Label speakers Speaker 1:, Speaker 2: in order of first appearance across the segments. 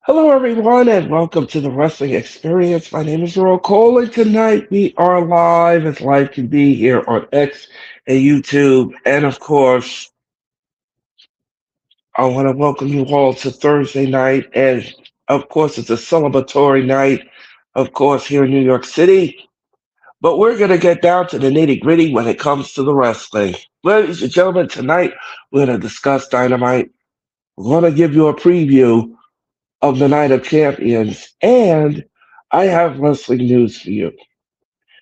Speaker 1: Hello, everyone, and welcome to the Wrestling Experience. My name is Earl Cole, and tonight we are live as live can be here on X and YouTube. And of course, I want to welcome you all to Thursday night. And of course, it's a celebratory night, of course, here in New York City. But we're going to get down to the nitty gritty when it comes to the wrestling. Ladies and gentlemen, tonight we're going to discuss Dynamite. We're going to give you a preview of the Night of Champions, and I have wrestling news for you.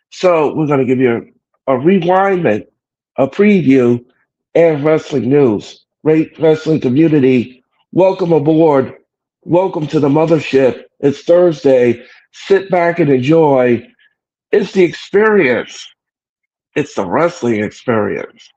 Speaker 1: So we're going to give you a rewindment, a preview, and wrestling news. Great wrestling community, welcome aboard. Welcome to the mothership. It's Thursday. Sit back and enjoy. It's the experience. It's the wrestling experience.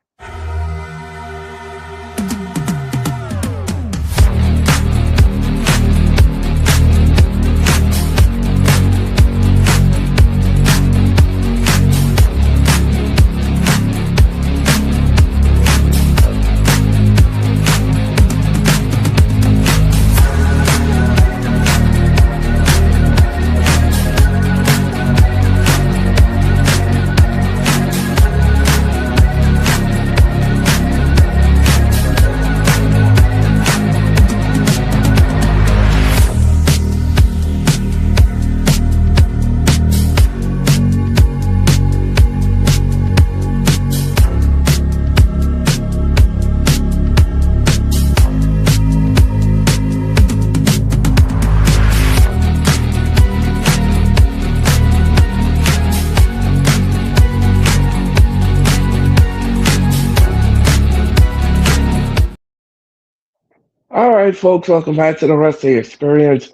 Speaker 1: All right, folks, welcome back to the wrestling experience.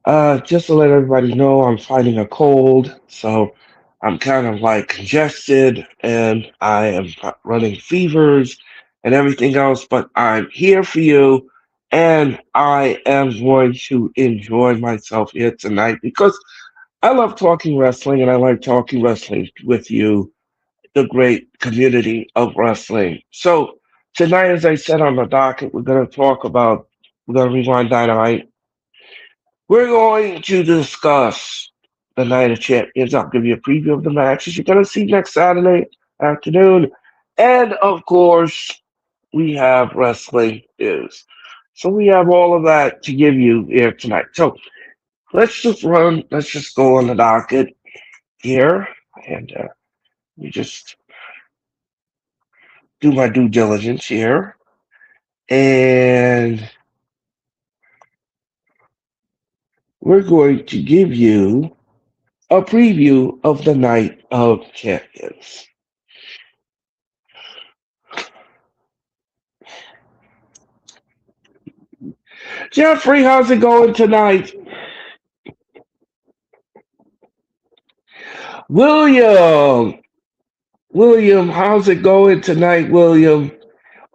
Speaker 1: Just to let everybody know, I'm fighting a cold, so I'm kind of like congested and I am running fevers and everything else, but I'm here for you and I am going to enjoy myself here tonight because I love talking wrestling and I like talking wrestling with you, the great community of wrestling. So, tonight, as I said on the docket, we're going to rewind Dynamite. We're going to discuss the Night of Champions. I'll give you a preview of the matches you're going to see next Saturday afternoon. And of course, we have wrestling news. So we have all of that to give you here tonight. So let's just go on the docket here and we just do my due diligence here. And we're going to give you a preview of the Night of Champions. Jeffrey, how's it going tonight? William, William, how's it going tonight, William?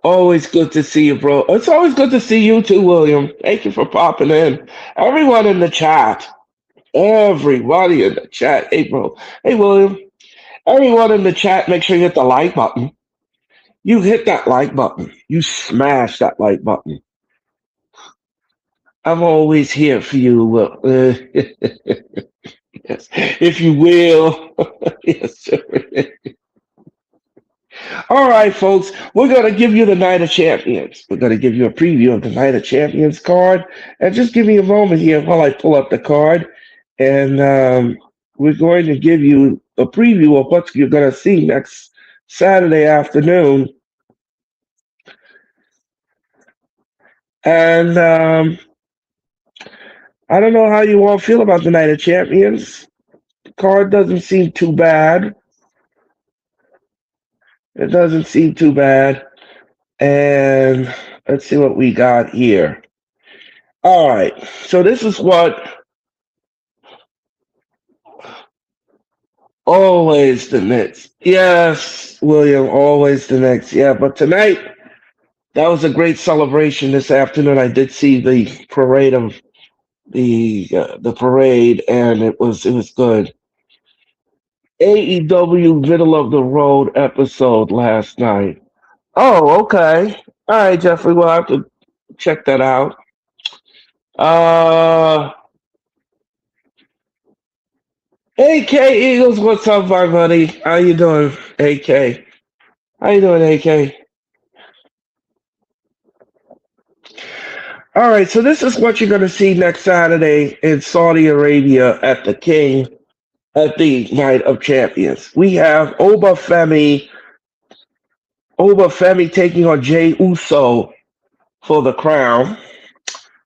Speaker 1: Always good to see you, bro. It's always good to see you too, William. Thank you for popping in. Everyone in the chat, everybody in the chat. Hey, bro. Hey, William. Everyone in the chat, make sure you hit the like button. You hit that like button. You smash that like button. I'm always here for you, Will. Yes, if you will. Yes, sir. All right, folks, we're going to give you the Night of Champions. We're going to give you a preview of the Night of Champions card. And just give me a moment here while I pull up the card. And we're going to give you a preview of what you're going to see next Saturday afternoon. And I don't know how you all feel about the Night of Champions. The card doesn't seem too bad. It doesn't seem too bad. And let's see what we got here. All right. So this is what always the Knicks. Yes, William, always the Knicks. Yeah, but tonight that was a great celebration this afternoon. I did see the parade of the parade, and it was good. AEW middle of the road episode last night. Oh, okay. All right, Jeffrey. We'll have to check that out. Uh, AK Eagles, what's up, my buddy? How you doing, AK? How you doing, AK? All right, so this is what you're going to see next Saturday in Saudi Arabia at the King at the Night of Champions. We have Oba Femi taking on Jey Uso for the crown.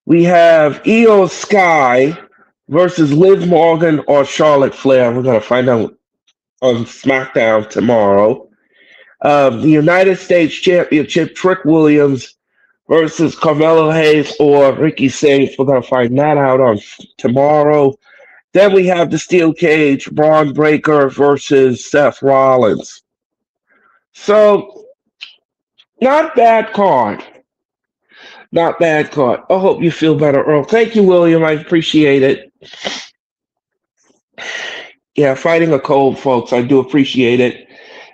Speaker 1: We have Io Sky versus Liv Morgan or Charlotte Flair. We're going to find out on SmackDown tomorrow. The United States Championship, Trick Williams versus Carmelo Hayes or Ricky Singh. We're going to find that out on tomorrow. Then we have the Steel Cage, Braun Breaker versus Seth Rollins. So, not bad card. Not bad card. I hope you feel better, Earl. Thank you, William. I appreciate it. Yeah, fighting a cold, folks. I do appreciate it.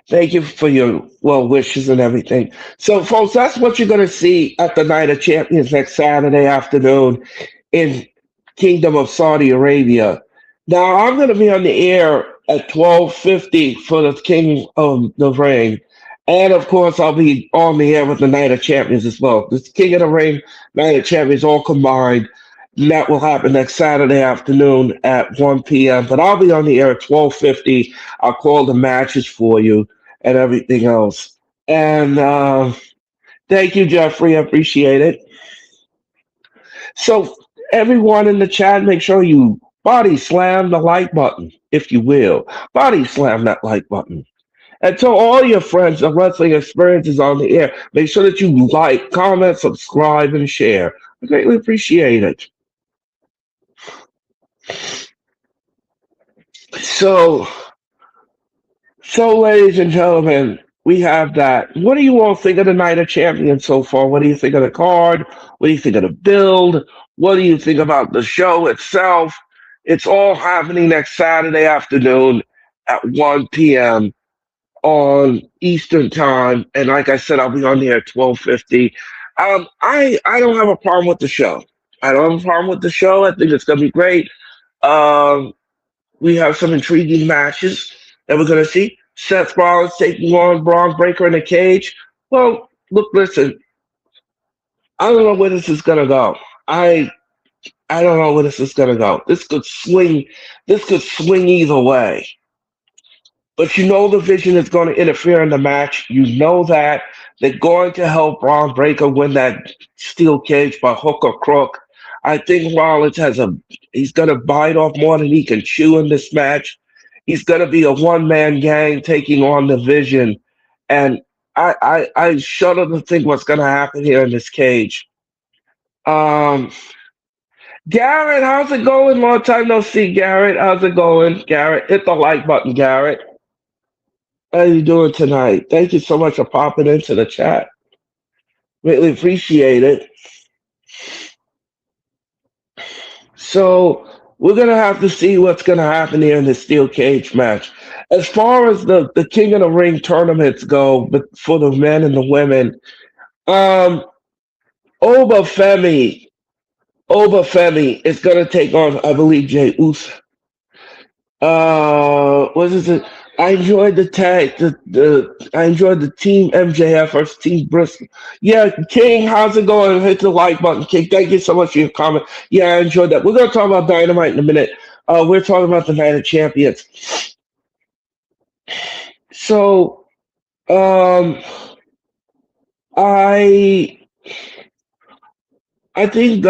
Speaker 1: Thank you for your well wishes and everything. So, folks, that's what you're going to see at the Night of Champions next Saturday afternoon in Kingdom of Saudi Arabia. Now, I'm going to be on the air at 12:50 for the King of the Ring. And, of course, I'll be on the air with the Night of Champions as well. This King of the Ring, Night of Champions all combined. And that will happen next Saturday afternoon at 1 p.m. But I'll be on the air at 12:50. I'll call the matches for you and everything else. And thank you, Jeffrey. I appreciate it. So, everyone in the chat, make sure you body slam the like button, if you will. Body slam that like button. And tell all your friends of Wrestling Experiences on the air, make sure that you like, comment, subscribe, and share. I greatly appreciate it. So, ladies and gentlemen, we have that. What do you all think of the Night of Champions so far? What do you think of the card? What do you think of the build? What do you think about the show itself? It's all happening next Saturday afternoon at 1 p.m. on Eastern Time. And like I said, I'll be on there at 12:50. I don't have a problem with the show. I don't have a problem with the show. I think it's going to be great. We have some intriguing matches that we're going to see. Seth Rollins taking on Braun Breaker in a cage. Well, look, listen. I don't know where this is going to go. I don't know where this is going to go. This could swing. This could swing either way. But you know the Vision is going to interfere in the match. You know that they're going to help Braun Breaker win that steel cage by hook or crook. I think Rollins he's going to bite off more than he can chew in this match. He's going to be a one-man gang taking on the Vision. And I shudder to think what's going to happen here in this cage. Garrett, how's it going? Long time no see, Garrett. How's it going? Garrett, hit the like button, Garrett. How you doing tonight? Thank you so much for popping into the chat. Really appreciate it. So we're gonna have to see what's gonna happen here in the steel cage match. As far as the King of the Ring tournaments go, but for the men and the women, Oba Femi is gonna take on, I believe, Jey Uso. What is it? I enjoyed the tag. I enjoyed the team MJF versus Team Briscoe. Yeah, King, how's it going? Hit the like button, King. Thank you so much for your comment. Yeah, I enjoyed that. We're gonna talk about Dynamite in a minute. We're talking about the Night of Champions. So, I think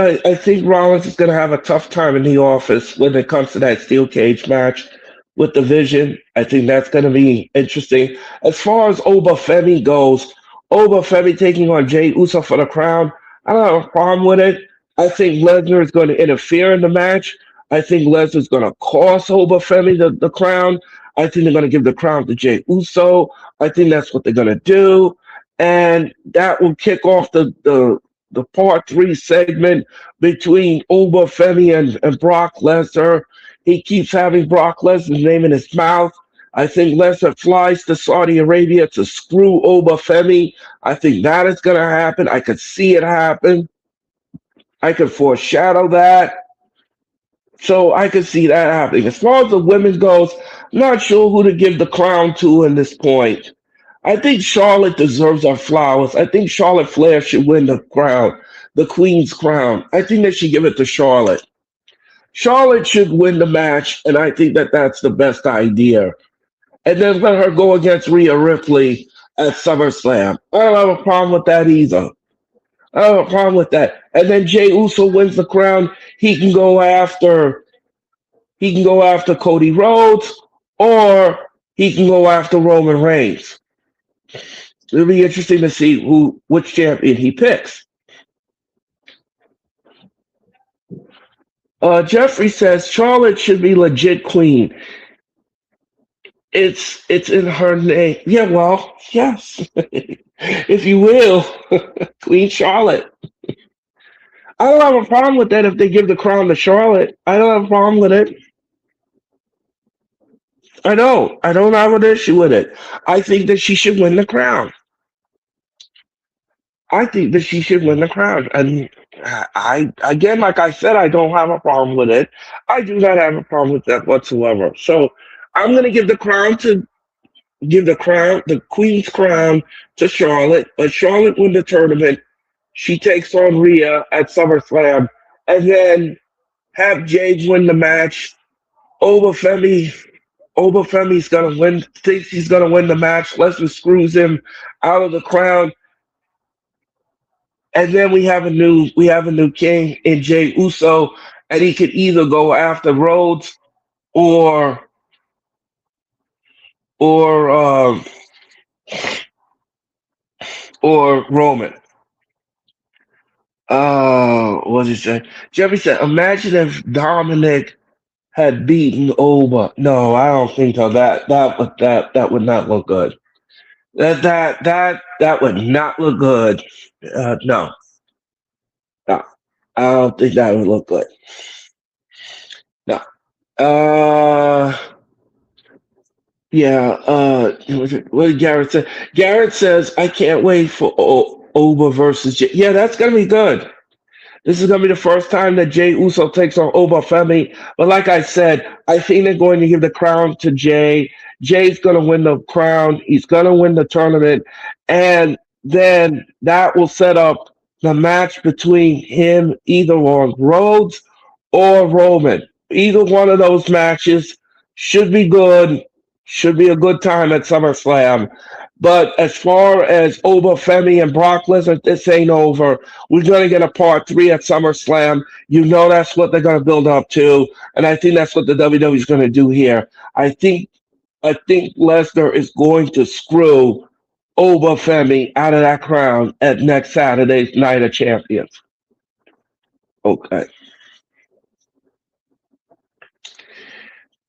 Speaker 1: Rollins is going to have a tough time in the office when it comes to that steel cage match with the Vision. I think that's going to be interesting. As far as Oba Femi goes, Oba Femi taking on Jey Uso for the crown, I don't have a problem with it. I think Lesnar is going to interfere in the match. I think Lesnar is going to cost Oba Femi the crown. I think they're going to give the crown to Jey Uso. I think that's what they're going to do. And that will kick off the part 3 segment between Oba Femi and Brock Lesnar. He keeps having Brock Lesnar's name in his mouth. I think Lesnar flies to Saudi Arabia to screw Oba Femi. I think that is going to happen. I could see it happen. I could foreshadow that. So I could see that happening. As far as the women goes, I'm not sure who to give the crown to in this point. I think Charlotte deserves our flowers. I think Charlotte Flair should win the crown, the Queen's crown. I think they should give it to Charlotte. Charlotte should win the match, and I think that that's the best idea. And then let her go against Rhea Ripley at SummerSlam. I don't have a problem with that either. I don't have a problem with that. And then Jey Uso wins the crown. He can go after Cody Rhodes, or he can go after Roman Reigns. It'll be interesting to see which champion he picks. Jeffrey says Charlotte should be legit queen. It's in her name. Yeah, well, yes, if you will, Queen Charlotte. I don't have a problem with that if they give the crown to Charlotte. I don't have a problem with it. I know. I don't have an issue with it. I think that she should win the crown. I think that she should win the crown. And I again, like I said, I don't have a problem with it. I do not have a problem with that whatsoever. So I'm gonna give the Queen's crown to Charlotte. But Charlotte win the tournament. She takes on Rhea at SummerSlam, and then have Jade win the match over Femi. Over Femi's gonna win. Thinks he's gonna win the match. Lesnar screws him out of the crown, and then we have a new king in Jey Uso, and he could either go after Rhodes or or um, or Roman. What did he say? Jeffrey said, "Imagine if Dominic had beaten over." No, I don't think so. That would not look good. That would not look good. No, no, I don't think that would look good. No. Uh, yeah. What did Garrett say? Garrett says, "I can't wait for Oba versus Yeah, that's gonna be good. This is going to be the first time that Jey Uso takes on Oba Femi. But like I said, I think they're going to give the crown to Jey. Jey's going to win the crown. He's going to win the tournament. And then that will set up the match between him, either on Rhodes or Roman. Either one of those matches should be good, should be a good time at SummerSlam. But as far as Oba Femi and Brock Lesnar, this ain't over. We're going to get a part three at SummerSlam. You know that's what they're going to build up to, and I think that's what the WWE is going to do here. I think Lesnar is going to screw Oba Femi out of that crown at next Saturday's Night of Champions. Okay.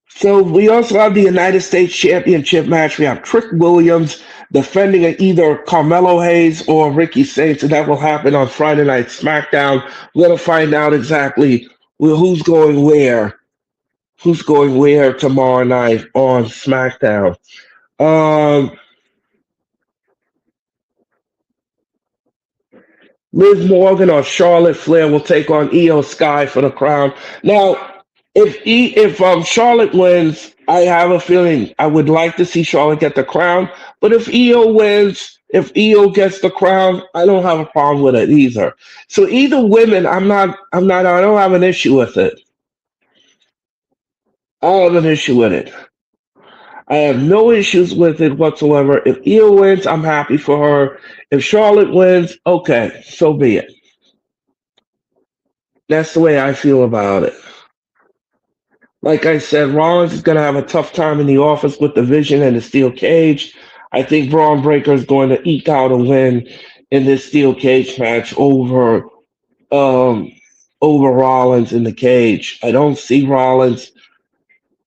Speaker 1: So we also have the United States Championship match. We have Trick Williams defending either Carmelo Hayes or Ricky Saints, and that will happen on Friday Night SmackDown. We're going to find out exactly who's going where tomorrow night on SmackDown. Liv Morgan or Charlotte Flair will take on Io Sky for the crown. Now, if Charlotte wins, I have a feeling I would like to see Charlotte get the crown. But if Io wins, if Io gets the crown, I don't have a problem with it either. So either women, I don't have an issue with it. I don't have an issue with it. I have no issues with it whatsoever. If Io wins, I'm happy for her. If Charlotte wins, okay, so be it. That's the way I feel about it. Like I said, Rollins is going to have a tough time in the office with the Vision and the steel cage. I think Braun Breaker is going to eke out a win in this steel cage match um, over Rollins in the cage. I don't see Rollins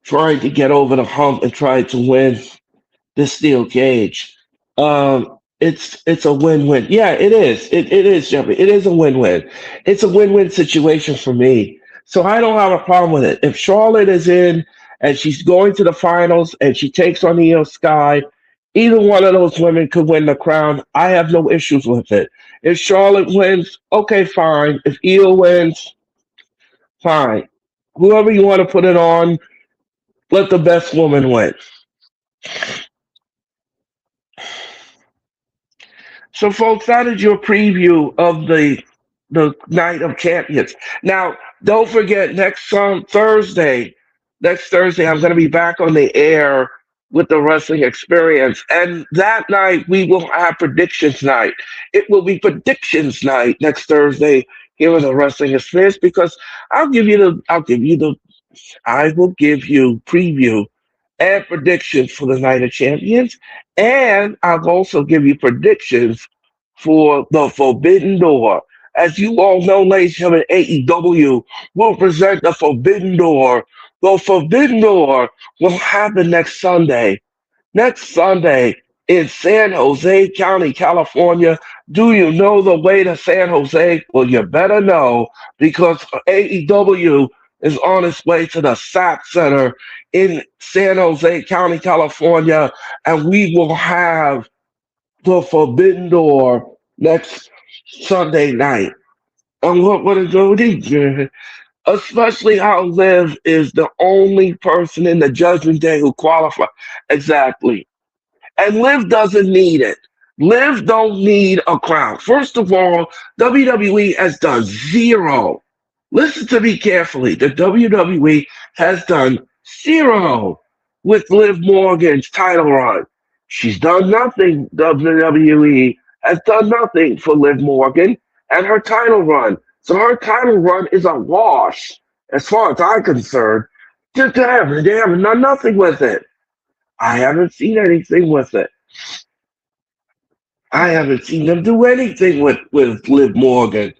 Speaker 1: trying to get over the hump and try to win this steel cage. It's a win-win. Yeah, it is. It is, Jeffrey. It is a win-win. It's a win-win situation for me. So I don't have a problem with it. If Charlotte is in and she's going to the finals and she takes on Io Sky, Either one of those women could win the crown. I have no issues with it. If Charlotte wins, okay, fine. If Io wins, fine. Whoever you want to put it on, let the best woman win. So, folks, that is your preview of the Night of Champions. Now, don't forget Next Thursday, I'm going to be back on the air with the Wrestling Experience, and that night we will have predictions night. It will be predictions night next Thursday here in the Wrestling Experience because I will give you preview and predictions for the Night of Champions, and I'll also give you predictions for the Forbidden Door. As you all know, ladies and gentlemen, AEW will present the Forbidden Door. The Forbidden Door will happen next Sunday in San Jose County, California. Do you know the way to San Jose? Well, you better know because AEW is on its way to the SAP Center in San Jose County, California, and we will have the Forbidden Door next Sunday night. And what is going to especially how Liv is the only person in the Judgment Day who qualifies. Exactly. And Liv doesn't need it. Liv don't need a crown. First of all, WWE has done zero. Listen to me carefully. The WWE has done zero with Liv Morgan's title run. She's done nothing. WWE has done nothing for Liv Morgan and her title run. So her title run is a wash, as far as I'm concerned. They haven't done nothing with it. I haven't seen anything with it. I haven't seen them do anything with Liv Morgan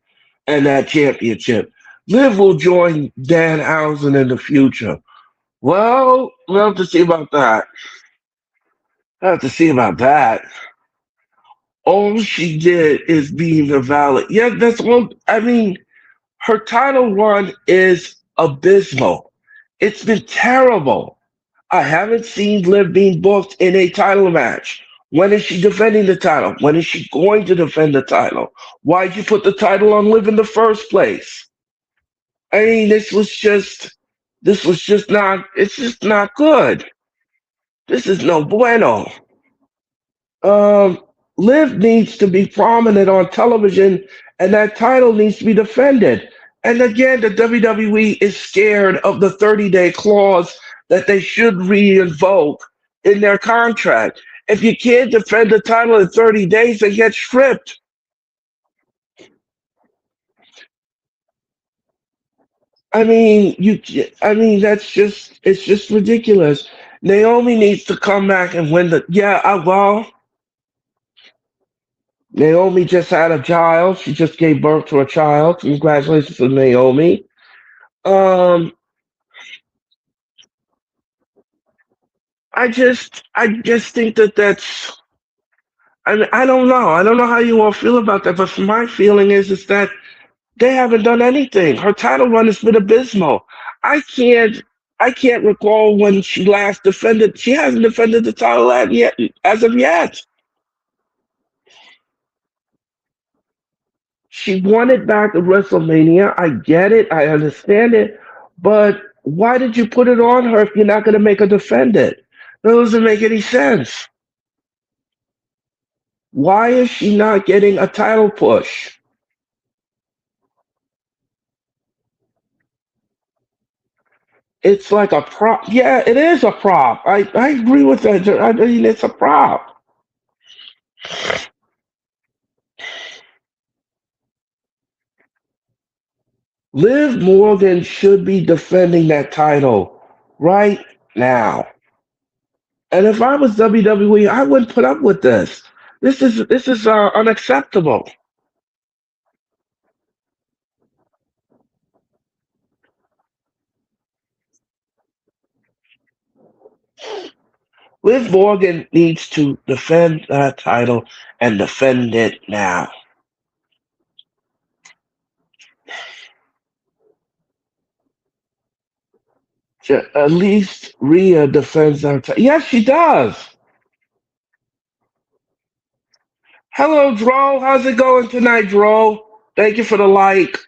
Speaker 1: and that championship. Liv will join Danhausen in the future. Well, we'll have to see about that. We'll have to see about that. All she did is being the valid. Yeah, that's one. I mean, her title run is abysmal. It's been terrible. I haven't seen Liv being booked in a title match. When is she defending the title? When is she going to defend the title? Why'd you put the title on Liv in the first place? I mean, this was just not, it's just not good. This is no bueno. Um, Liv needs to be prominent on television, and that title needs to be defended. And again, the WWE is scared of the 30-day clause that they should re-invoke in their contract. If you can't defend the title in 30 days, they get stripped. I mean, it's just ridiculous. Naomi needs to come back and win the, yeah, well, Naomi just had a child. She just gave birth to a child. Congratulations to Naomi. Um, I just think that that's. I don't know. I don't know how you all feel about that, but my feeling is that they haven't done anything. Her title run has been abysmal. I can't. I can't recall when she last defended. She hasn't defended the title yet, as of yet. She won it back at WrestleMania. I get it. I understand it. But why did you put it on her if you're not going to make her defend it? That doesn't make any sense. Why is she not getting a title push? It's like a prop. Yeah, it is a prop. I agree with that. I mean, it's a prop. Liv Morgan should be defending that title right now. And if I was WWE, I wouldn't put up with this. This is unacceptable. Liv Morgan needs to defend that title and defend it now. At least Rhea defends her title. Yes, she does. Hello, Dro. How's it going tonight, Dro? Thank you for the like.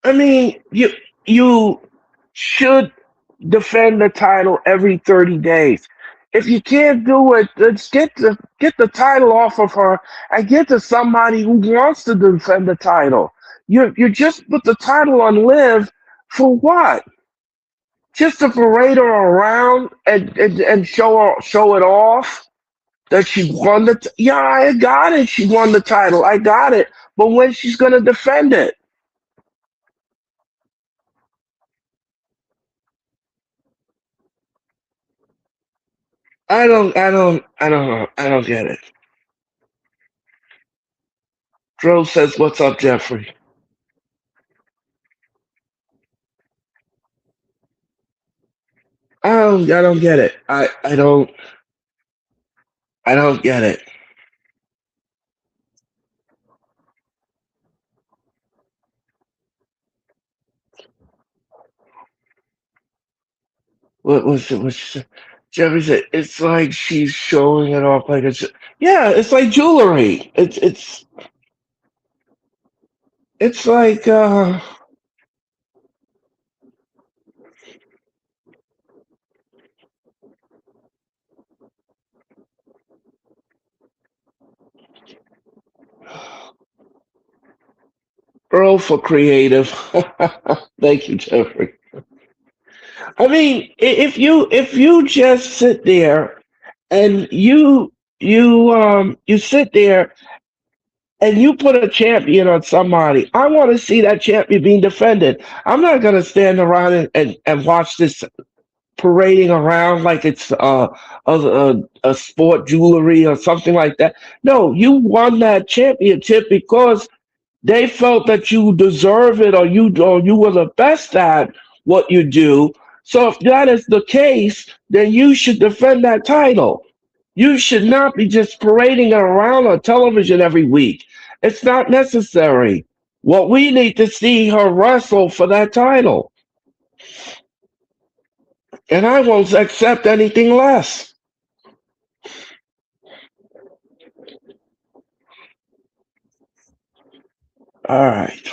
Speaker 1: I mean, you should defend the title every 30 days. If you can't do it, let's get the title off of her and get to somebody who wants to defend the title. You just put the title on Liv for what? Just to parade her around and show it off that she won yeah, I got it. She won the title. I got it. But when she's gonna defend it? I don't get it. Dro says, "What's up, Jeffrey?" I don't get it. I don't get it. What was it? What she said? Jeffrey said, "It's like she's showing it off like it's yeah, it's like jewelry. It's like Earl for creative." Thank you, Jeffrey. I mean, if you just sit there and you sit there and you put a champion on somebody, I want to see that champion being defended. I'm not gonna stand around and watch this parading around like it's a sport jewelry or something like that. No, you won that championship because they felt that you deserve it, or you were the best at what you do. So if that is the case, then you should defend that title. You should not be just parading it around on television every week. It's not necessary. What we need to see her wrestle for that title, and I won't accept anything less. All right,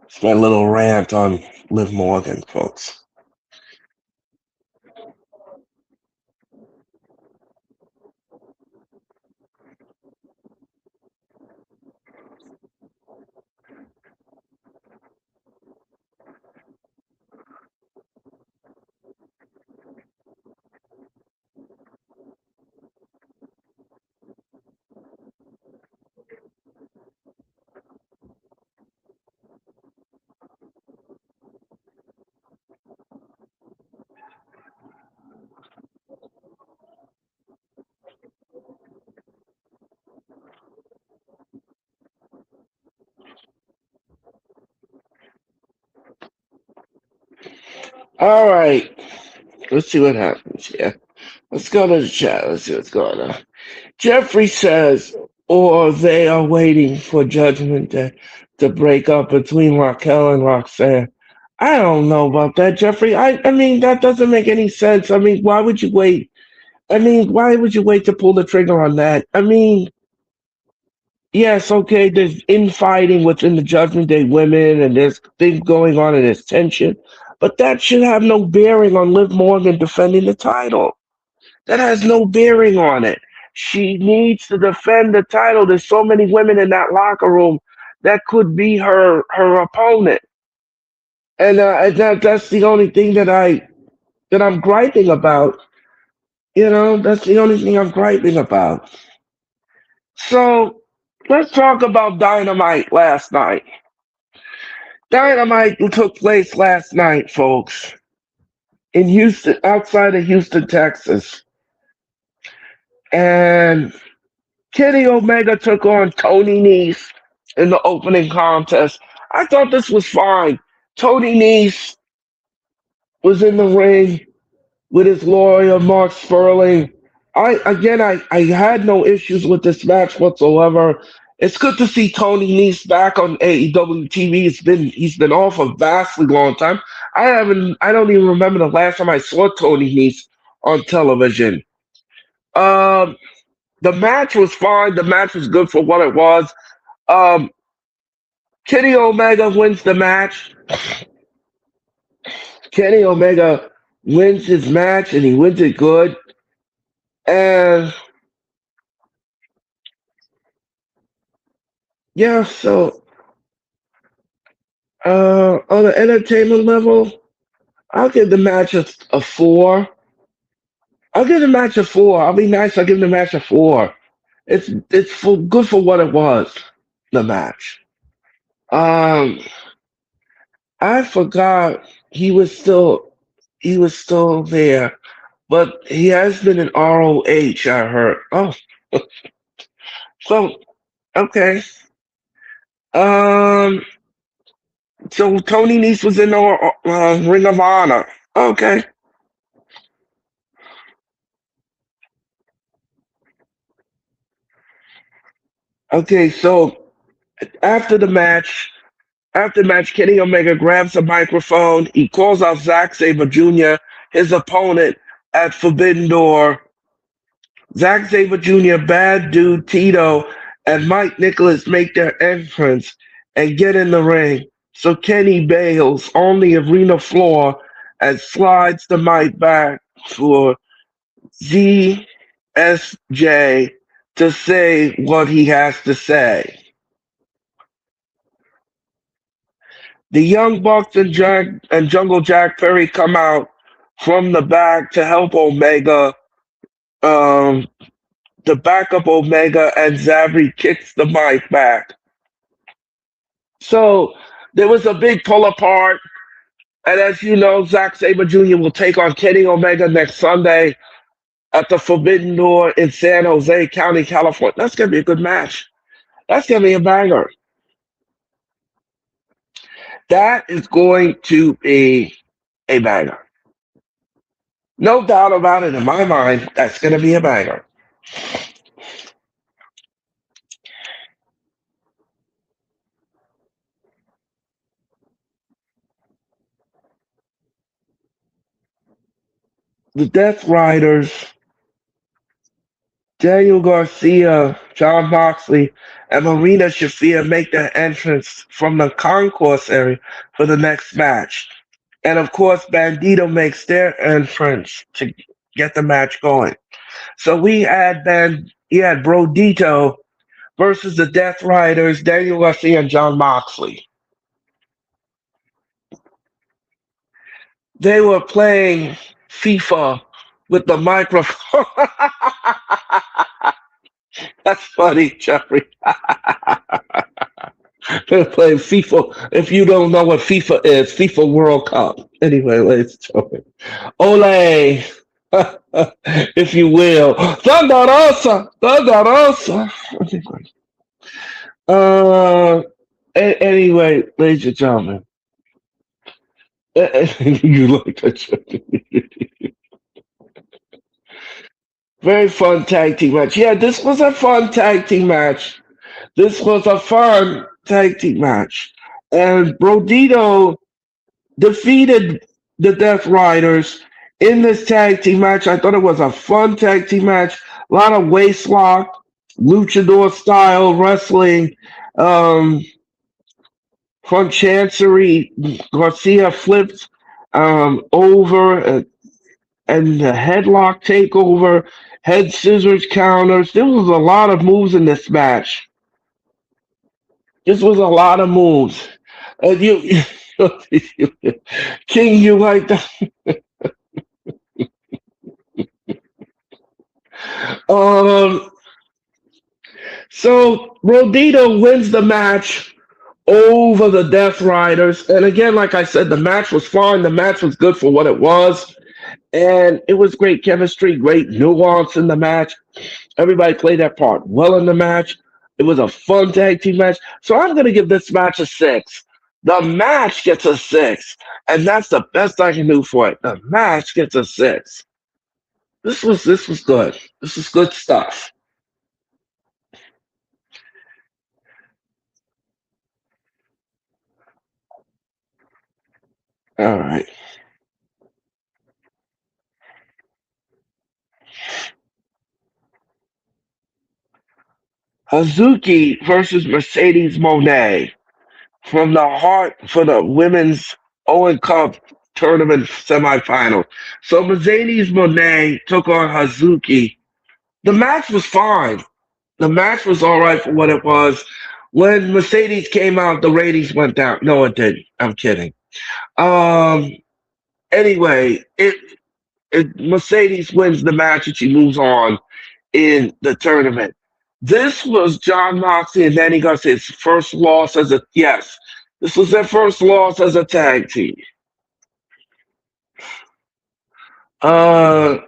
Speaker 1: it's my little rant on Liv Morgan, folks. All right, let's see what happens here. Let's go to the chat. Let's see what's going on. Jeffrey says, or they are waiting for Judgment Day to break up between Raquel and Roxanne. I don't know about that, Jeffrey. I mean, that doesn't make any sense. I mean, why would you wait? I mean, why would you wait to pull the trigger on that? I mean, yes, okay, there's infighting within the Judgment Day women, and there's things going on, and there's tension, but that should have no bearing on Liv Morgan defending the title. That has no bearing on it. She needs to defend the title. There's so many women in that locker room that could be her opponent, and that's the only thing that I'm griping about. That's the only thing I'm griping about. So let's talk about Dynamite last night. Dynamite took place last night, folks, in Houston, outside of Houston, Texas, and Kenny Omega took on Tony Nese in the opening contest. I thought this was fine. Tony Nese was in the ring with his lawyer, Mark Sperling. I had no issues with this match whatsoever. It's good to see Tony Nese back on AEW TV. He's been off a vastly long time. I don't even remember the last time I saw Tony Nese on television. Um, the match was fine. The match was good for what it was. Um, Kenny Omega wins the match. Kenny Omega wins his match and he wins it good. And yeah, so on the entertainment level, I'll give the match a 4. I'll give the match a 4. I'll be nice. I'll give the match a 4. It's good for what it was. The match. Um, I forgot he was still there, but he has been in ROH. I heard. Oh, so okay. Um, so Tony Nese was in the Ring of Honor. Okay. Okay. So after the match, Kenny Omega grabs a microphone. He calls out Zack Sabre Jr., his opponent at Forbidden Door. Zack Sabre Jr., Bad Dude Tito, and Mike Nicholas make their entrance and get in the ring. So Kenny bails on the arena floor and slides the mic back for ZSJ to say what he has to say. The Young Bucks and Jungle Jack Perry come out from the back to help Omega, um, to back up Omega, and Zabri kicks the mic back. So there was a big pull apart. And as you know, Zack Sabre Jr. will take on Kenny Omega next Sunday at the Forbidden Door in San Jose County, California. That's going to be a good match. That's going to be a banger. That is going to be a banger. No doubt about it in my mind. That's going to be a banger. The Death Riders, Daniel Garcia, John Moxley, and Marina Shafir make their entrance from the concourse area for the next match. And of course, Bandito makes their entrance to get the match going. So he had Brodito versus the Death Riders, Daniel Garcia and John Moxley. They were playing FIFA with the microphone. That's funny, Jeffrey. They're playing FIFA. If you don't know what FIFA is, FIFA World Cup. Anyway, ladies and gentlemen. Ole, if you will. Thunder Rosa! Thunder Rosa! Uh, anyway, ladies and gentlemen. You like that. Very fun tag team match. Yeah, this was a fun tag team match. This was a fun tag team match. And Brodito defeated the Death Riders in this tag team match. I thought it was a fun tag team match. A lot of waist lock, luchador style wrestling. Um, from Chancery, Garcia flipped over and the headlock takeover, head scissors counters. There was a lot of moves in this match. This was a lot of moves. You, King, you like that? Um, so Rodito wins the match over the Death Riders. And again, like I said, the match was fine. The match was good for what it was. And it was great chemistry, great nuance in the match. Everybody played their part well in the match. It was a fun tag team match. So I'm going to give this match a 6. The match gets a 6. And that's the best I can do for it. The match gets a 6. This was good. This is good stuff. All right. Hazuki versus Mercedes Moné from the heart for the women's Owen Cup tournament semifinal. So Mercedes Moné took on Hazuki. The match was fine. The match was all right for what it was. When Mercedes came out, the ratings went down. No, it didn't. I'm kidding. Um. Anyway, Mercedes wins the match and she moves on in the tournament. This was John Moxley and Danny Garcia's first loss as a yes. This was their first loss as a tag team. Uh,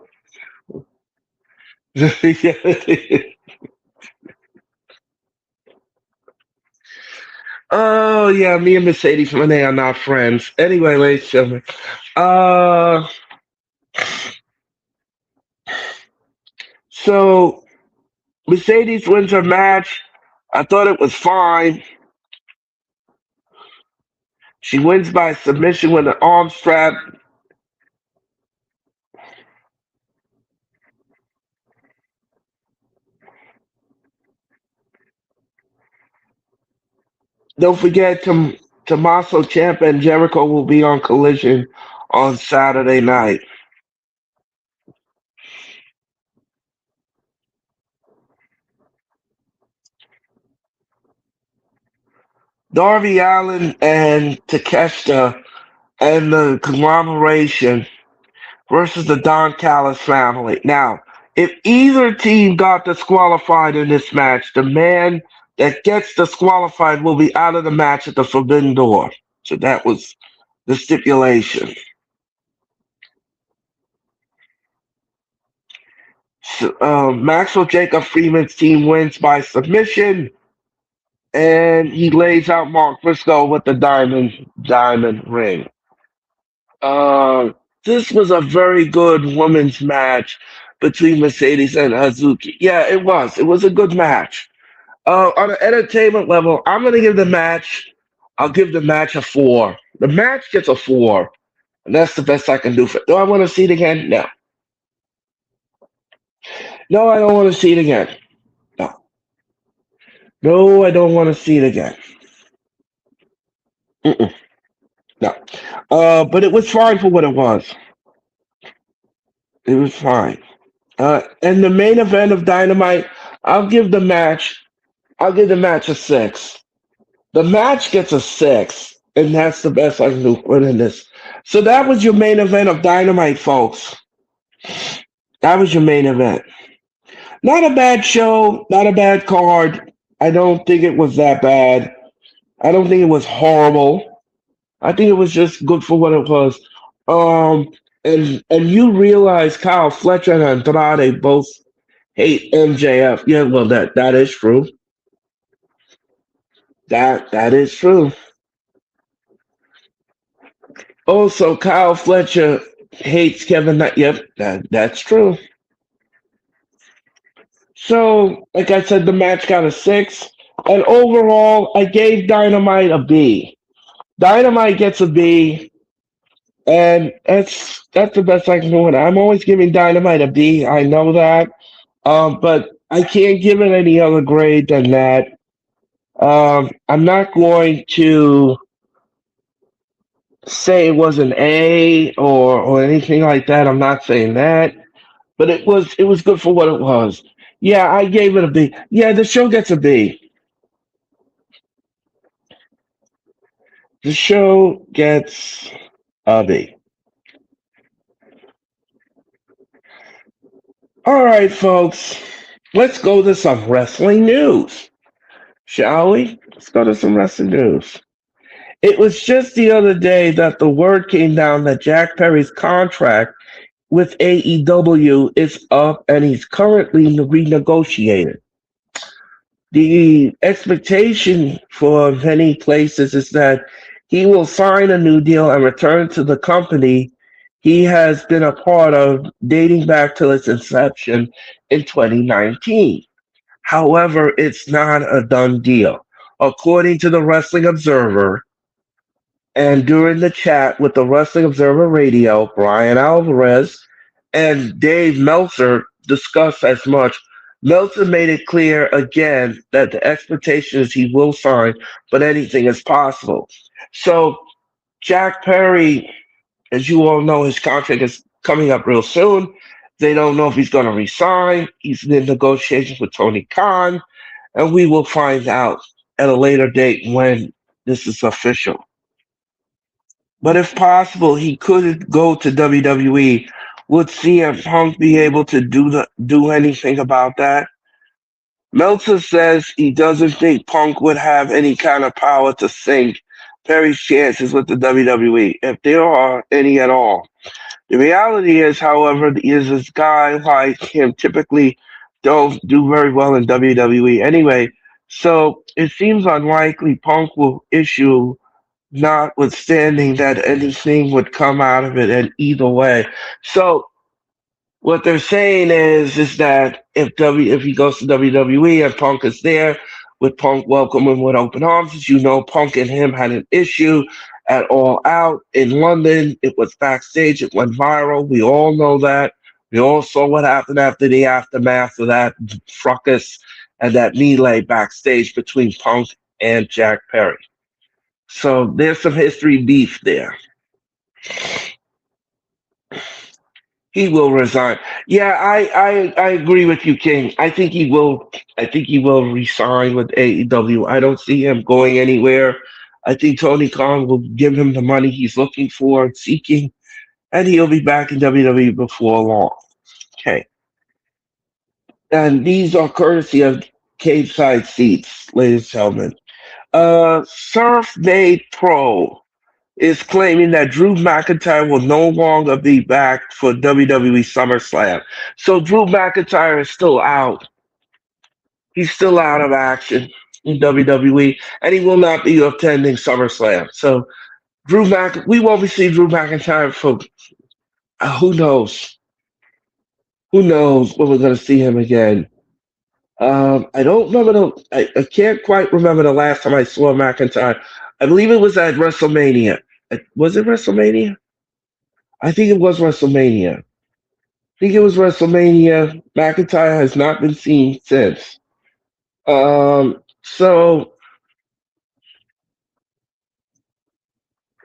Speaker 1: oh yeah, me and Mercedes Moné are not friends. Anyway, ladies and gentlemen, uh, so Mercedes wins her match. I thought it was fine. She wins by submission with an arm strap. Don't forget, Tommaso Ciampa and Jericho will be on Collision on Saturday night. Darby Allin and Takeshita and the conglomeration versus the Don Callis family. Now, if either team got disqualified in this match, the man that gets disqualified will be out of the match at the Forbidden Door. So that was the stipulation. So, Maxwell Jacob Freeman's team wins by submission, and he lays out Mark Briscoe with the diamond ring. Uh, this was a very good women's match between Mercedes and Hazuki. Yeah, it was. It was a good match. On an entertainment level, I'm gonna give the match. I'll give the match a 4. The match gets a 4, and that's the best I can do for it. Do I want to see it again? No. No, I don't want to see it again. No. No, I don't want to see it again. Mm-mm. No. But it was fine for what it was. It was fine. And the main event of Dynamite, I'll give the match. I'll give the match a 6. The match gets a 6, and that's the best I can do in this. So that was your main event of Dynamite, folks. That was your main event. Not a bad show, not a bad card. I don't think it was that bad. I don't think it was horrible. I think it was just good for what it was. And you realize Kyle Fletcher and Andrade both hate MJF. Yeah, well that is true. That is true. Also, Kyle Fletcher hates Kevin Knight. Yep, that's true. So, like I said, the match got a 6. And overall, I gave Dynamite a B. Dynamite gets a B, and that's the best I can do. I'm always giving Dynamite a B. I know that, but I can't give it any other grade than that. I'm not going to say it was an A or anything like that. I'm not saying that, but it was good for what it was. Yeah, I gave it a B. Yeah, the show gets a B. The show gets a B. All right, folks. Let's go to some wrestling news, shall we? Let's go to some wrestling news. It was just the other day that the word came down that Jack Perry's contract with AEW is up and he's currently renegotiated. The expectation for many places is that he will sign a new deal and return to the company he has been a part of dating back to its inception in 2019. However, it's not a done deal. According to the Wrestling Observer, And during the chat with the Wrestling Observer Radio, Brian Alvarez and Dave Meltzer discussed as much. Meltzer made it clear again that the expectation is he will sign, but anything is possible. So Jack Perry, as you all know, his contract is coming up real soon. They don't know if he's going to resign. He's in negotiations with Tony Khan, and we will find out at a later date when this is official. But if possible, he could go to WWE. Would CM Punk be able to do anything about that? Meltzer says he doesn't think Punk would have any kind of power to sink Perry's chances with the WWE, if there are any at all. The reality is, however, is this guy like him typically don't do very well in WWE anyway. So it seems unlikely Punk will issue, notwithstanding that anything would come out of it in either way. So what they're saying is that if he goes to WWE and Punk is there, with Punk welcoming with open arms, as you know, Punk and him had an issue at All Out in London. It was backstage. It went viral. We all know that. We all saw what happened after the aftermath of that fracas and that melee backstage between Punk and Jack Perry. So there's some history beef there. He will resign. Yeah, I agree with you, King. I think he will. I think he will resign with AEW. I don't see him going anywhere. I think Tony Khan will give him the money he's looking for and seeking, and he'll be back in WWE before long. Okay, and these are courtesy of Cageside Seats, ladies and gentlemen. Surf Made Pro is claiming that Drew McIntyre will no longer be back for WWE SummerSlam. So Drew McIntyre is still out. He's still out of action in WWE, and he will not be attending SummerSlam. So we won't be seeing Drew McIntyre for who knows? Who knows when we're going to see him again? I don't remember I can't quite remember the last time I saw McIntyre. I believe it was at WrestleMania. Was it WrestleMania? I think it was WrestleMania. I think it was WrestleMania. McIntyre has not been seen since. So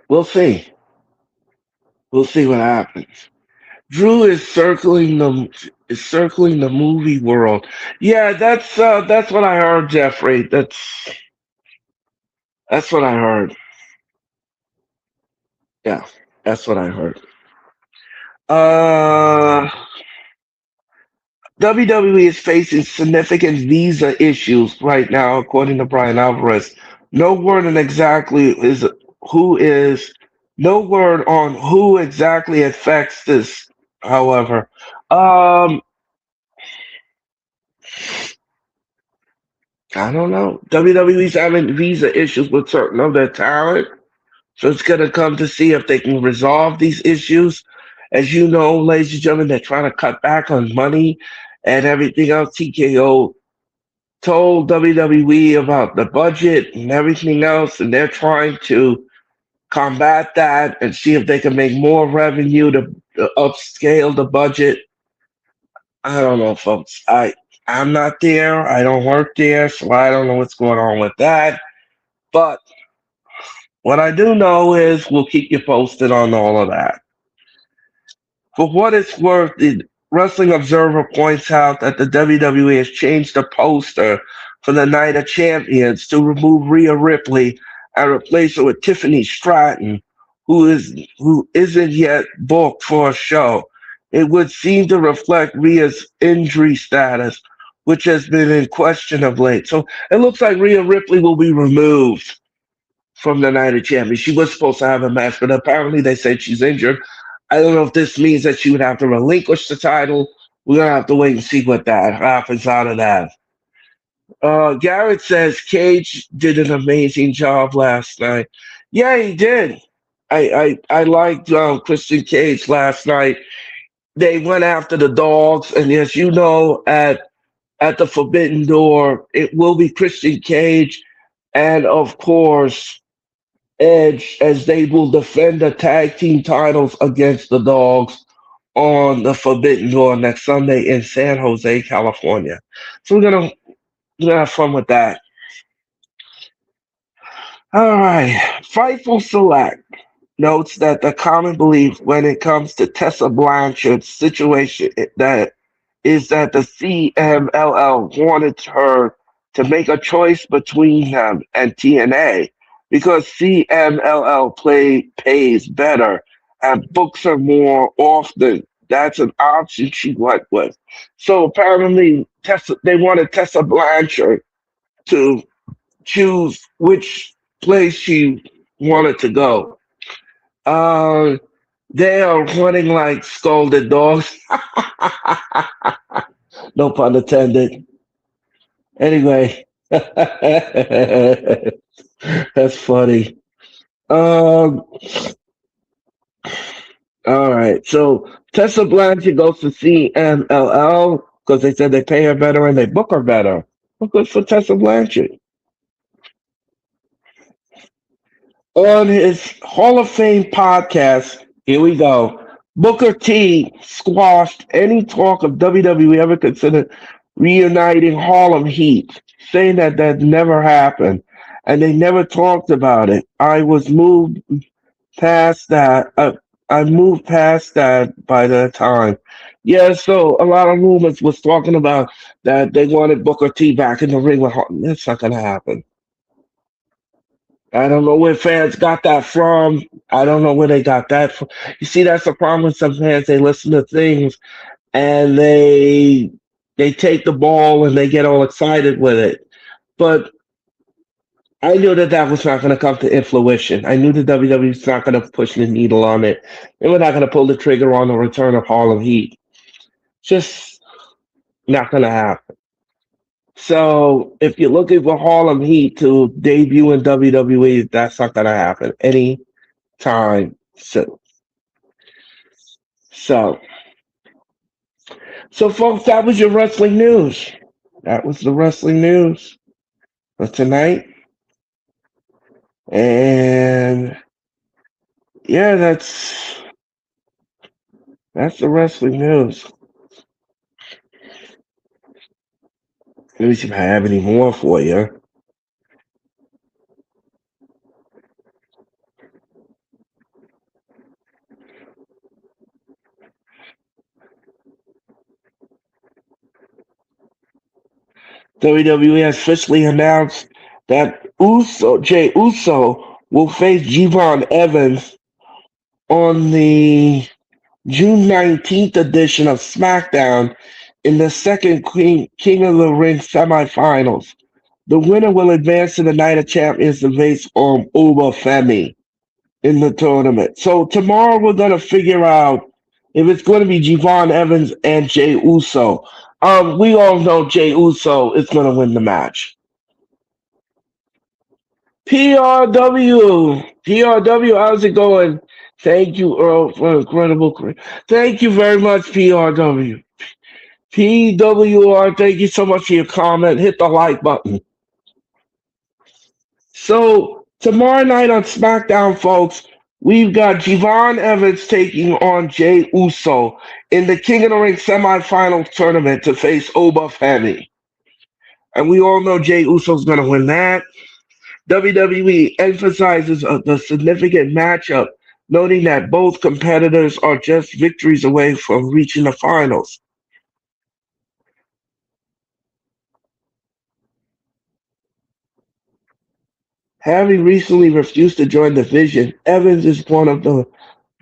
Speaker 1: we'll see. We'll see what happens. Drew is circling the movie world. Yeah, that's what I heard, Jeffrey. That's what I heard. Yeah, that's what I heard. Uh, WWE is facing significant visa issues right now, according to Brian Alvarez. No word on exactly is who is no word on who exactly affects this. However, um, I don't know. WWE's having visa issues with certain of their talent, so it's going to come to see if they can resolve these issues. As you know, ladies and gentlemen, they're trying to cut back on money and everything else. TKO told WWE about the budget and everything else, and they're trying to combat that and see if they can make more revenue to upscale the budget. I don't know, folks. I'm not there. I don't work there, so I don't know what's going on with that. But what I do know is we'll keep you posted on all of that. For what it's worth, the Wrestling Observer points out that the WWE has changed the poster for the Night of Champions to remove Rhea Ripley and replace her with Tiffany Stratton, who isn't yet booked for a show. It would seem to reflect Rhea's injury status, which has been in question of late. So it looks like Rhea Ripley will be removed from the Night of Champions. She was supposed to have a match, but apparently they said she's injured. I don't know if this means that she would have to relinquish the title. We're going to have to wait and see what that happens out of that. Garrett says Cage did an amazing job last night. Yeah, he did. I liked Christian Cage last night. They went after the dogs, and as you know, at the Forbidden Door, it will be Christian Cage, and of course, Edge as they will defend the tag team titles against the Dogs on the Forbidden Door next Sunday in San Jose, California. So we're gonna have fun with that. All right. Fightful Select notes that the common belief when it comes to Tessa Blanchard's situation that is that the CMLL wanted her to make a choice between them and TNA because CMLL pays better and books her more often. That's an option she went with. So apparently, they wanted Tessa Blanchard to choose which place she wanted to go. Uh, they are running like scolded dogs. No pun intended. Anyway, that's funny. Um, all right. So Tessa Blanchard goes to CMLL because they said they pay her better and they book her better. Well, good for Tessa Blanchard. On his Hall of Fame podcast, here we go. Booker T squashed any talk of WWE ever considered reuniting Harlem Heat, saying that that never happened and they never talked about it. Past that. I moved past that by that time. Yeah, so a lot of rumors was talking about that they wanted Booker T back in the ring with Harlem. That's not gonna happen. I don't know where fans got that from. I don't know where they got that from. You see, that's the problem with some fans. They listen to things and they take the ball and they get all excited with it. But I knew that that was not going to come to fruition. I knew the WWE was not going to push the needle on it. They were not going to pull the trigger on the return of Harlem Heat. Just not going to happen. So if you're looking for Harlem Heat to debut in WWE, that's not going to happen anytime soon. So, so folks, that was your wrestling news. That was the wrestling news for tonight. And yeah, that's the wrestling news. Let me see if I have any more for you. WWE has officially announced that Jay Uso, will face Javon Evans on the June 19th edition of SmackDown in the second King of the Ring semifinals. The winner will advance to the Night of Champions to face Uber Femi in the tournament. So tomorrow we're going to figure out if it's going to be Javon Evans and Jay Uso. We all know Jay Uso is going to win the match. PRW, how's it going? Thank you, Earl, for incredible career. Thank you very much, PRW. PWR, thank you so much for your comment. Hit the like button. So, tomorrow night on SmackDown, folks, we've got Javon Evans taking on Jay Uso in the King of the Ring semifinal tournament to face Oba Femi. And we all know Jay Uso's going to win that. WWE emphasizes the significant matchup, noting that both competitors are just victories away from reaching the finals. Having recently refused to join the Vision, Evans is one of the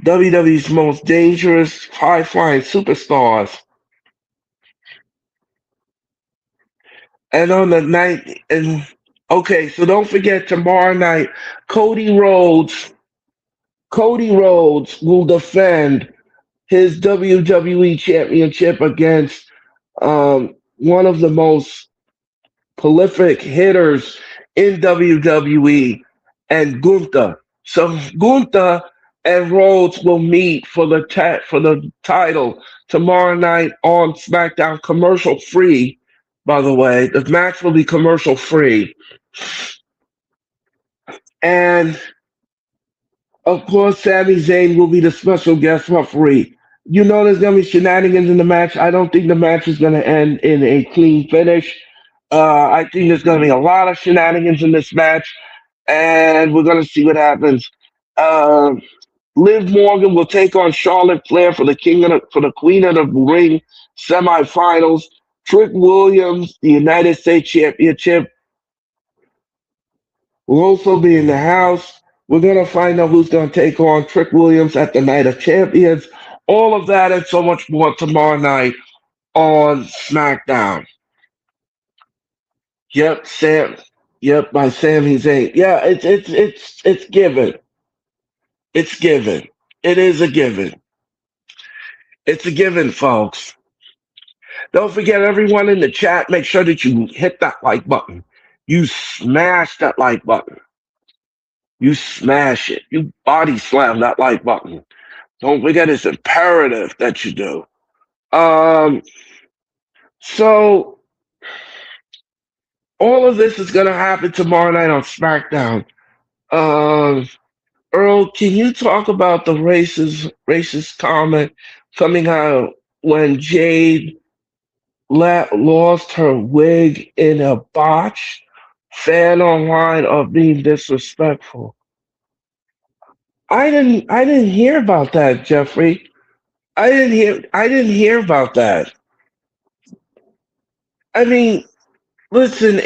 Speaker 1: WWE's most dangerous, high-flying superstars. And on the night, and okay, so don't forget tomorrow night, Cody Rhodes. Cody Rhodes will defend his WWE Championship against one of the most prolific hitters in WWE and Gunther. So Gunther and Rhodes will meet for the title tomorrow night on SmackDown, commercial free. By the way, the match will be commercial free, and Of course, Sami Zayn will be the special guest referee. You know there's going to be shenanigans in the match. I don't think the match is going to end in a clean finish. I think there's going to be a lot of shenanigans in this match, and we're going to see what happens. Uh, Liv Morgan will take on Charlotte Flair for the for the Queen of the Ring semifinals. Trick Williams, the United States Championship, will also be in the house. We're going to find out who's going to take on Trick Williams at the Night of Champions. All of that and so much more tomorrow night on SmackDown. Yep, Sam. Yep, by Sami Zayn. Yeah, it's given. It's given. It is a given. It's a given, folks. Don't forget, everyone in the chat, make sure that you hit that like button. You smash that like button. You smash it. You body slam that like button. Don't forget, it's imperative that you do. So all of this is going to happen tomorrow night on SmackDown. Earl, can you talk about the racist comment coming out when Jade lost her wig in a botch? Fan online of being disrespectful. I didn't hear about that, Jeffrey. I didn't hear about that. I mean, listen,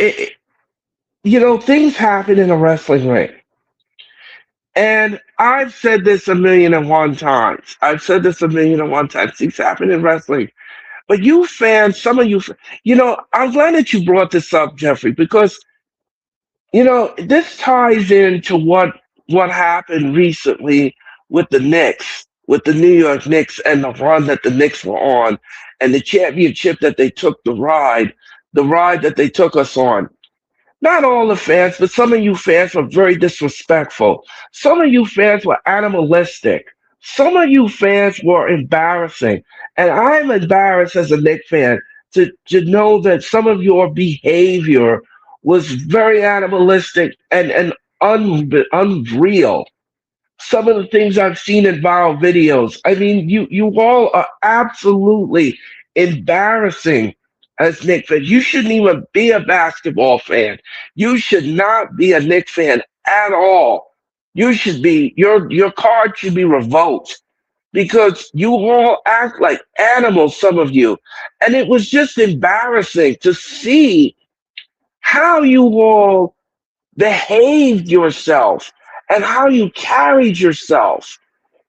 Speaker 1: things happen in a wrestling ring. And I've said this a million and one times. I've said this a million and one times. Things happen in wrestling. But you fans, some of you, I'm glad that you brought this up, Jeffrey, because, this ties into what happened recently with the Knicks, with the New York Knicks and the run that the Knicks were on and the championship that they took the ride that they took us on. Not all the fans, but some of you fans were very disrespectful. Some of you fans were animalistic. Some of you fans were embarrassing. And I'm embarrassed as a Knicks fan to know that some of your behavior was very animalistic and unreal. Some of the things I've seen in viral videos. I mean, you all are absolutely embarrassing as Knicks fans. You shouldn't even be a basketball fan. You should not be a Knicks fan at all. You should be your card should be revoked because you all act like animals, some of you. And it was just embarrassing to see how you all behaved yourself and how you carried yourself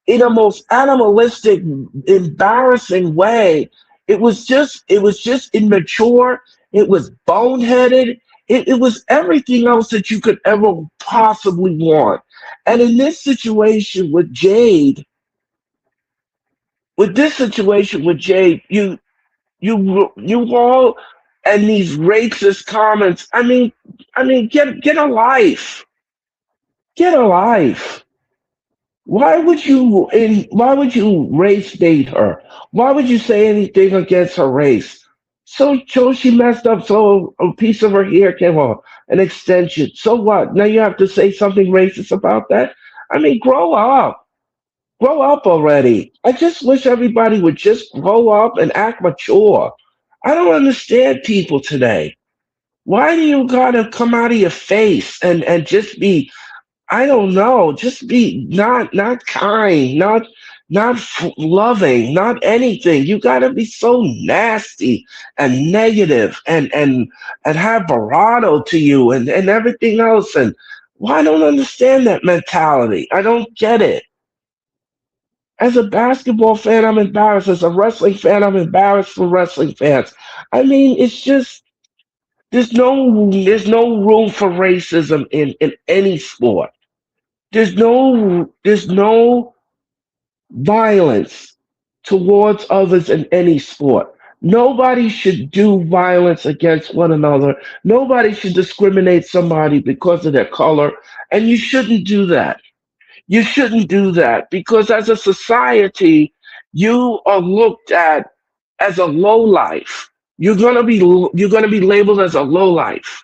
Speaker 1: in a most animalistic, embarrassing way. It was just immature. It was boneheaded. It was everything else that you could ever possibly want. And in this situation with Jade, you all and these racist comments. I mean, get a life. Get a life. Why would you race bait her? Why would you say anything against her race? So she messed up, so a piece of her hair came off, an extension. So what? Now you have to say something racist about that? I mean, grow up. Grow up already. I just wish everybody would just grow up and act mature. I don't understand people today. Why do you gotta come out of your face and just be, I don't know, just be not kind, not loving, not anything. You gotta be so nasty and negative and have bravado to you and everything else. And I don't understand that mentality. I don't get it. As a basketball fan, I'm embarrassed. As a wrestling fan, I'm embarrassed for wrestling fans. I mean, it's just there's no room for racism in any sport. There's no violence towards others in any sport. Nobody should do violence against one another. Nobody should discriminate somebody because of their color, and you shouldn't do that. You shouldn't do that because as a society, you are looked at as a low life. You're gonna be labeled as a low life,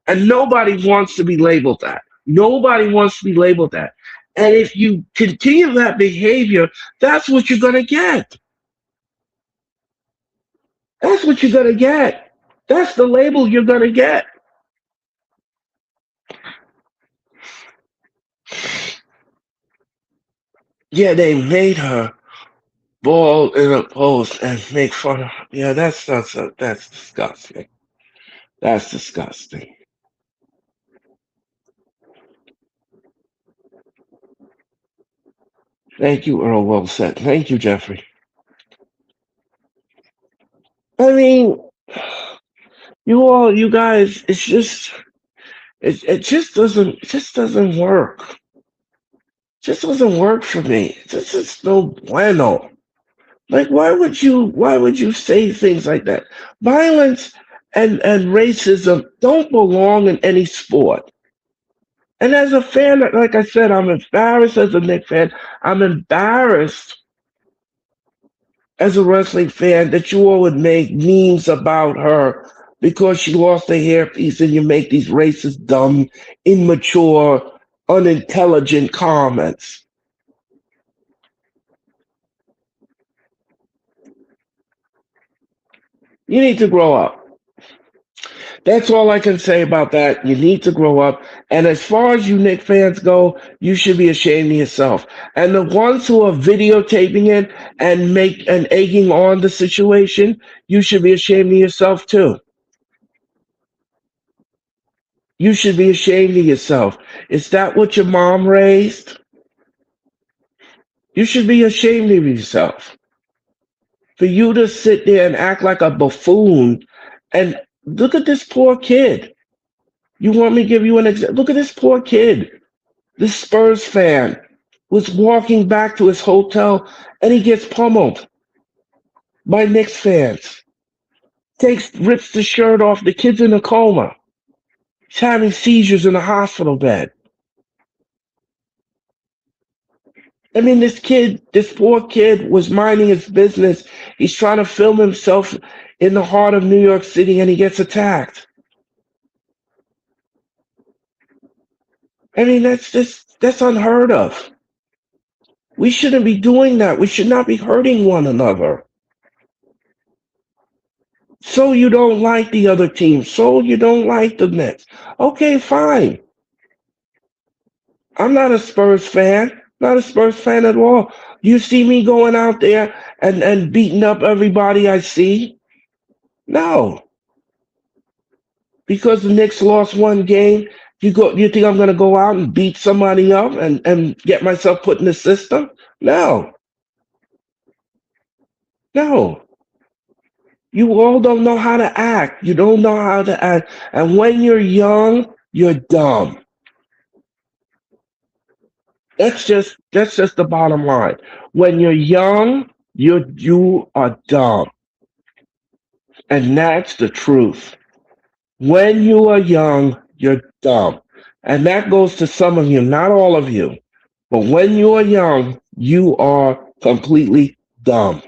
Speaker 1: and nobody wants to be labeled that. Nobody wants to be labeled that. And if you continue that behavior, that's what you're going to get. That's what you're going to get. That's the label you're going to get. Yeah, they made her ball in a post and make fun of her. Yeah, that's disgusting. That's disgusting. Thank you, Earl. Well said. Thank you, Jeffrey. I mean, you guys, it just doesn't work. It just doesn't work for me. This is no bueno. Like, why would you say things like that? Violence and racism don't belong in any sport. And as a fan, like I said, I'm embarrassed as a Knicks fan. I'm embarrassed as a wrestling fan that you all would make memes about her because she lost a hairpiece and you make these racist, dumb, immature, unintelligent comments. You need to grow up. That's all I can say about that. You need to grow up. And as far as you Knicks fans go, you should be ashamed of yourself. And the ones who are videotaping it and egging on the situation, you should be ashamed of yourself too. You should be ashamed of yourself. Is that what your mom raised? You should be ashamed of yourself. For you to sit there and act like a buffoon and look at this poor kid. You want me to give you an example? Look at this poor kid. This Spurs fan was walking back to his hotel and he gets pummeled by Knicks fans. Rips the shirt off. The kid's in a coma. He's having seizures in a hospital bed. I mean, this poor kid was minding his business. He's trying to film himself in the heart of New York City and he gets attacked. I mean, that's unheard of. We shouldn't be doing that. We should not be hurting one another. So you don't like the other team. So you don't like the Nets. Okay, fine. I'm not a Spurs fan. Not a Spurs fan at all. You see me going out there and beating up everybody I see? No. Because the Knicks lost one game, you think I'm gonna go out and beat somebody up and get myself put in the system? No. No. You all don't know how to act. You don't know how to act. And when you're young, you're dumb. That's just the bottom line. When you're young, you are dumb. And that's the truth. When you are young, you're dumb. And that goes to some of you, not all of you. But when you are young, you are completely dumb.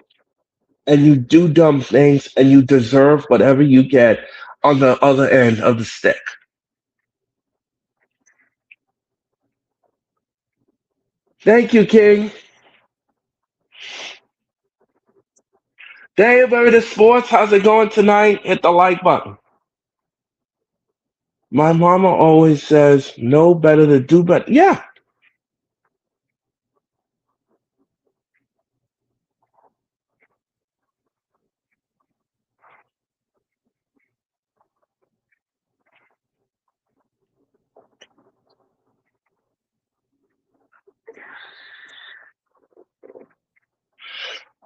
Speaker 1: And you do dumb things and you deserve whatever you get on the other end of the stick. Thank you, King. Hey, everybody, the sports. How's it going tonight? Hit the like button. My mama always says, know better to do better. Yeah.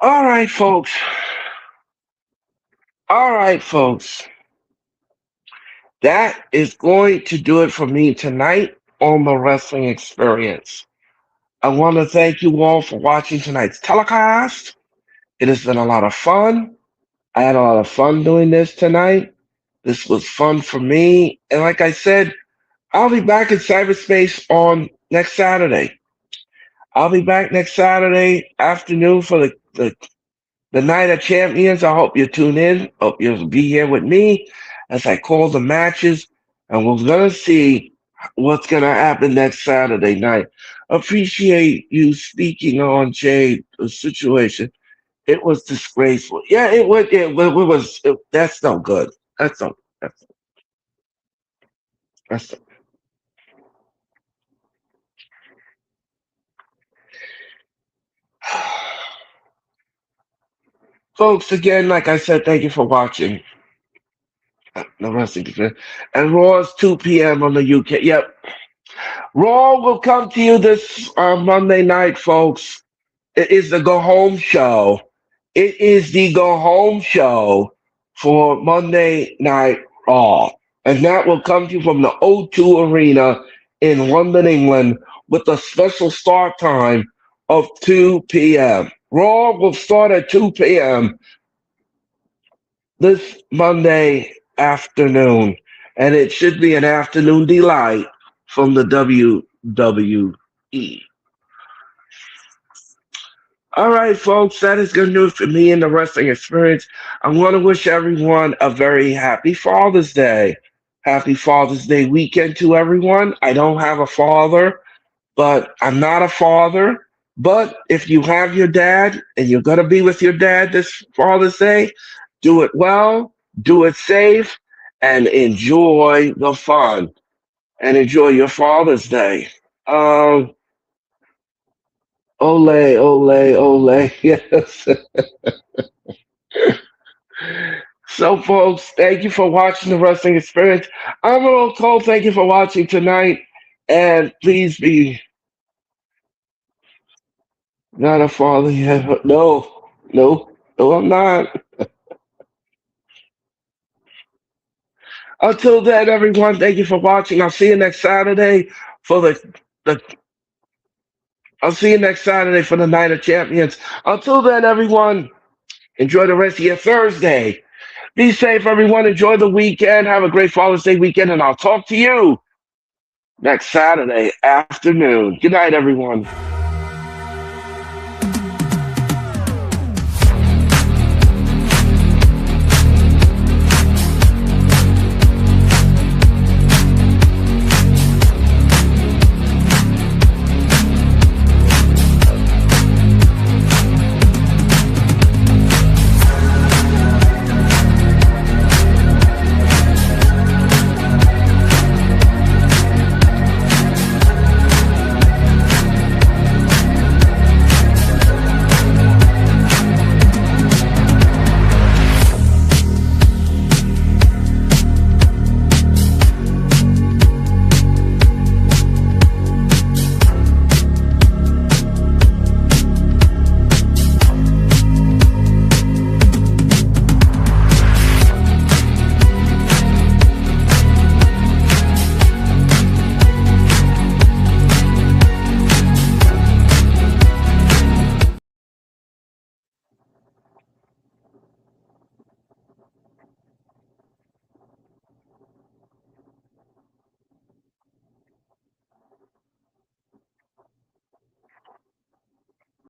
Speaker 1: All right, folks. All right, folks. That is going to do it for me tonight on the wrestling experience. I want to thank you all for watching tonight's telecast. It has been a lot of fun. I had a lot of fun doing this tonight. This was fun for me. And like I said, I'll be back in cyberspace on next Saturday. I'll be back next Saturday afternoon for the Night of Champions. I hope you tune in. Hope you'll be here with me as I call the matches. And we're going to see what's going to happen next Saturday night. Appreciate you speaking on Jade the situation. It was disgraceful. Yeah, it was. That's no good. That's no. That's, that's folks. Again, like I said, thank you for watching the wrestling. And Raw's 2 p.m. on the UK. Yep, Raw will come to you this Monday night, folks. It is the go home show. It is the go home show for Monday Night Raw. And that will come to you from the O2 Arena in London, England, with a special start time of 2 p.m. Raw will start at 2 p.m. this Monday afternoon. And it should be an afternoon delight from the WWE. All right, folks, that is good news for me in the wrestling experience. I want to wish everyone a very happy Father's Day. Happy Father's Day weekend to everyone. I don't have a father, but I'm not a father. But if you have your dad and you're going to be with your dad this Father's Day, do it well, do it safe, and enjoy the fun and enjoy your Father's Day. Um, Ole, ole, ole. Yes. So, folks, thank you for watching the Wrestling Experience. I'm Earl Cole. Thank you for watching tonight. And please be not a father yet. No, no, no, I'm not. Until then, everyone, thank you for watching. I'll see you next Saturday for the I'll see you next Saturday for the Night of Champions. Until then, everyone, enjoy the rest of your Thursday. Be safe, everyone. Enjoy the weekend. Have a great Father's Day weekend, and I'll talk to you next Saturday afternoon. Good night, everyone.